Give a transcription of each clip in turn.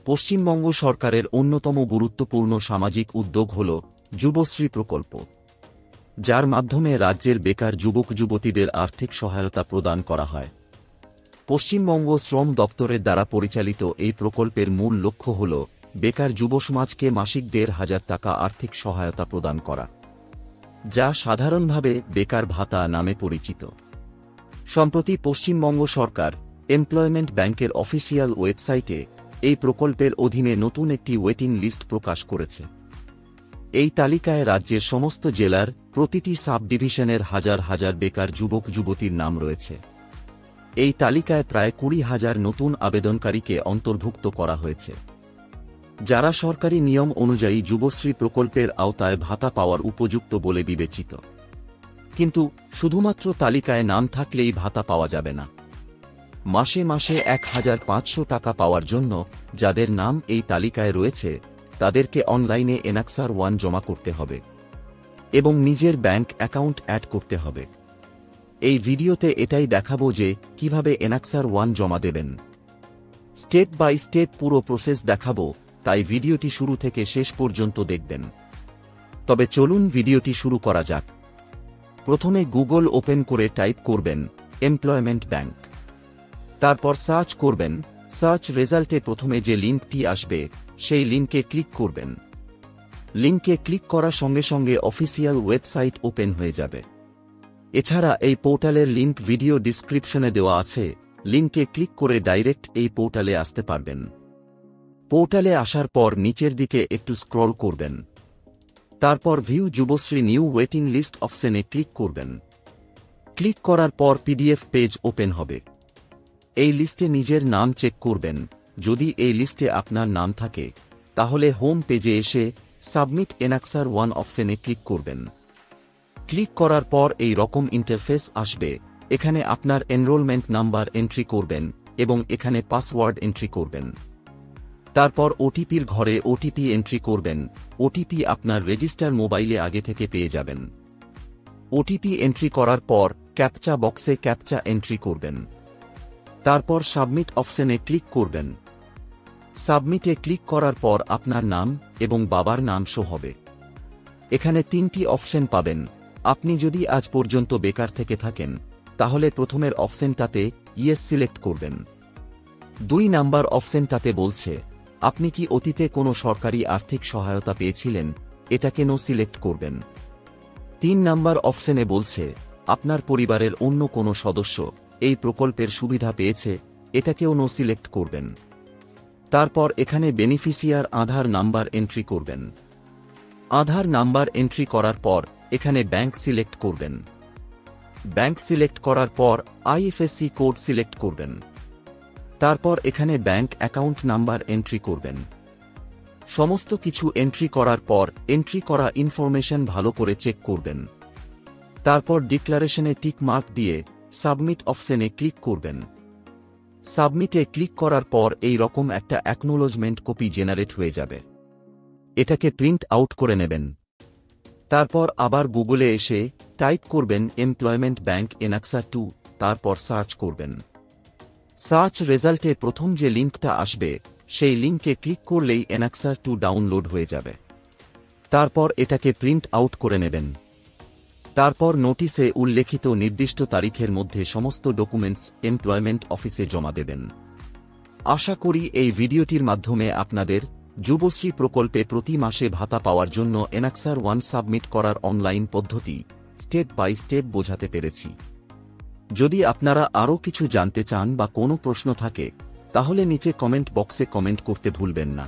পশ্চিমবঙ্গ সরকারের অন্যতম গুরুত্বপূর্ণ সামাজিক উদ্যোগ হল যুবশ্রী প্রকল্প, যার মাধ্যমে রাজ্যের বেকার যুবক যুবতীদের আর্থিক সহায়তা প্রদান করা হয়। পশ্চিমবঙ্গ শ্রম দপ্তরের দ্বারা পরিচালিত এই প্রকল্পের মূল লক্ষ্য হল বেকার যুবসমাজকে মাসিক ১৫০০ টাকা আর্থিক সহায়তা প্রদান করা, যা সাধারণভাবে বেকার ভাতা নামে পরিচিত। সম্প্রতি পশ্চিমবঙ্গ সরকার এমপ্লয়মেন্ট ব্যাংকের অফিসিয়াল ওয়েবসাইটে এই প্রকল্পের অধীনে নতুন একটি ওয়েটিং লিস্ট প্রকাশ করেছে। এই তালিকায় রাজ্যের সমস্ত জেলার প্রতিটি সাব ডিভিশনের হাজার হাজার বেকার যুবক যুবতীর নাম রয়েছে। এই তালিকায় প্রায় ২০,০০০ নতুন আবেদনকারীকে অন্তর্ভুক্ত করা হয়েছে, যারা সরকারি নিয়ম অনুযায়ী যুবশ্রী প্রকল্পের আওতায় ভাতা পাওয়ার উপযুক্ত বলে বিবেচিত। কিন্তু শুধুমাত্র তালিকায় নাম থাকলেই ভাতা পাওয়া যাবে না। মাসে মাসে ১,৫০০ টাকা পাওয়ার জন্য যাদের নাম এই তালিকায় রয়েছে তাদেরকে অনলাইনে এনএক্সার 1 জমা করতে হবে এবং নিজের ব্যাংক অ্যাকাউন্ট অ্যাড করতে হবে। এই ভিডিওতে এটাই দেখাবো যে কিভাবে এনএক্সার 1 জমা দেবেন। স্টেপ বাই স্টেপ পুরো প্রসেস দেখাবো, তাই ভিডিওটি শুরু থেকে শেষ পর্যন্ত দেখবেন। তবে চলুন ভিডিওটি শুরু করা যাক। প্রথমে গুগল ওপেন করে টাইপ করবেন এমপ্লয়মেন্ট ব্যাংক। তারপর সার্চ করবেন। সার্চ রেজাল্টে প্রথমে যে লিঙ্কটি আসবে সেই লিঙ্কে ক্লিক করবেন। লিঙ্কে ক্লিক করার সঙ্গে সঙ্গে অফিসিয়াল ওয়েবসাইট ওপেন হয়ে যাবে। এছাড়া এই পোর্টালের লিঙ্ক ভিডিও ডিসক্রিপশনে দেওয়া আছে, লিঙ্কে ক্লিক করে ডাইরেক্ট এই পোর্টালে আসতে পারবেন। পোর্টালে আসার পর নিচের দিকে একটু স্ক্রল করবেন। তারপর view Yuvashree new waiting list অপশনে ক্লিক করবেন। ক্লিক করার পর পিডিএফ পেজ ওপেন হবে। এই লিস্টে নিজের নাম চেক করবেন। যদি এই লিস্টে আপনার নাম থাকে তাহলে হোম পেজে এসে সাবমিট এনএক্সার 1 অপশনে ক্লিক করবেন। ক্লিক করার পর এই রকম ইন্টারফেস আসবে। এখানে আপনার এনরোলমেন্ট নাম্বার এন্ট্রি করবেন এবং এখানে পাসওয়ার্ড এন্ট্রি করবেন। তারপর ওটিপির ঘরে ওটিপি এন্ট্রি করবেন। ওটিপি আপনার রেজিস্টার মোবাইলে আগে থেকে পেয়ে যাবেন। ওটিপি এন্ট্রি করার পর ক্যাপচা বক্সে ক্যাপচা এন্ট্রি করবেন। তারপর সাবমিট অপশনে ক্লিক করবেন। সাবমিটে ক্লিক করার পর আপনার নাম এবং বাবার নাম শো হবে। এখানে 3টি অপশন পাবেন। আপনি যদি আজ পর্যন্ত বেকার থেকে থাকেন তাহলে প্রথমের অপশনটাতে ইয়েস সিলেক্ট করবেন। 2 নাম্বার অপশনটাতে বলছে আপনি কি অতীতে কোনো সরকারি আর্থিক সহায়তা পেয়েছিলেন, এটাকে নো সিলেক্ট করবেন। 3 নাম্বার অপশনে বলছে আপনার পরিবারের অন্য কোনো সদস্য এই প্রকল্পের সুবিধা পেয়েছে, এটাকেও নো সিলেক্ট করবেন। তারপর এখানে বেনিফিশিয়ার আধার নাম্বার এন্ট্রি করবেন। আধার নাম্বার এন্ট্রি করার পর এখানে ব্যাংক সিলেক্ট করবেন। ব্যাংক সিলেক্ট করার পর আইএফএসসি কোড সিলেক্ট করবেন। তারপর এখানে ব্যাংক অ্যাকাউন্ট নাম্বার এন্ট্রি করবেন। সমস্ত কিছু এন্ট্রি করার পর এন্ট্রি করা ইনফরমেশন ভালো করে চেক করবেন। তারপর ডিক্লারেশনে টিক মার্ক দিয়ে সাবমিট অপশনে ক্লিক করবেন। সাবমিটে ক্লিক করার পর এই রকম একটা অ্যাকনোলজমেন্ট কপি জেনারেট হয়ে যাবে। এটাকে প্রিন্ট আউট করে নেবেন। তারপর আবার গুগলে এসে টাইপ করবেন এমপ্লয়মেন্ট ব্যাংক এনএক্সার 2, তারপর সার্চ করবেন। সার্চ রেজাল্টে প্রথম যে লিঙ্কটা আসবে সেই লিঙ্কে ক্লিক করলেই এনএক্সার 2 ডাউনলোড হয়ে যাবে। তারপর এটাকে প্রিন্ট আউট করে নেবেন। তারপর নোটিশে উল্লেখিত নির্দিষ্ট তারিখের মধ্যে সমস্ত ডকুমেন্টস এমপ্লয়মেন্ট অফিসে জমা দেবেন। আশা করি এই ভিডিওটির মাধ্যমে আপনাদের যুবশ্রী প্রকল্পে প্রতি মাসে ভাতা পাওয়ার জন্য এনএক্সার 1 সাবমিট করার অনলাইন পদ্ধতি স্টেপ বাই স্টেপ বোঝাতে পেরেছি। যদি আপনারা আরও কিছু জানতে চান বা কোনো প্রশ্ন থাকে তাহলে নিচে কমেন্ট বক্সে কমেন্ট করতে ভুলবেন না।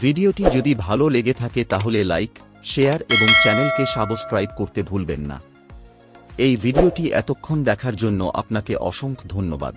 ভিডিওটি যদি ভালো লেগে থাকে তাহলে লাইক, শেয়ার এবং চ্যানেলকে সাবস্ক্রাইব করতে ভুলবেন না। এই ভিডিওটি এতক্ষণ দেখার জন্য আপনাকে অসংখ্য ধন্যবাদ।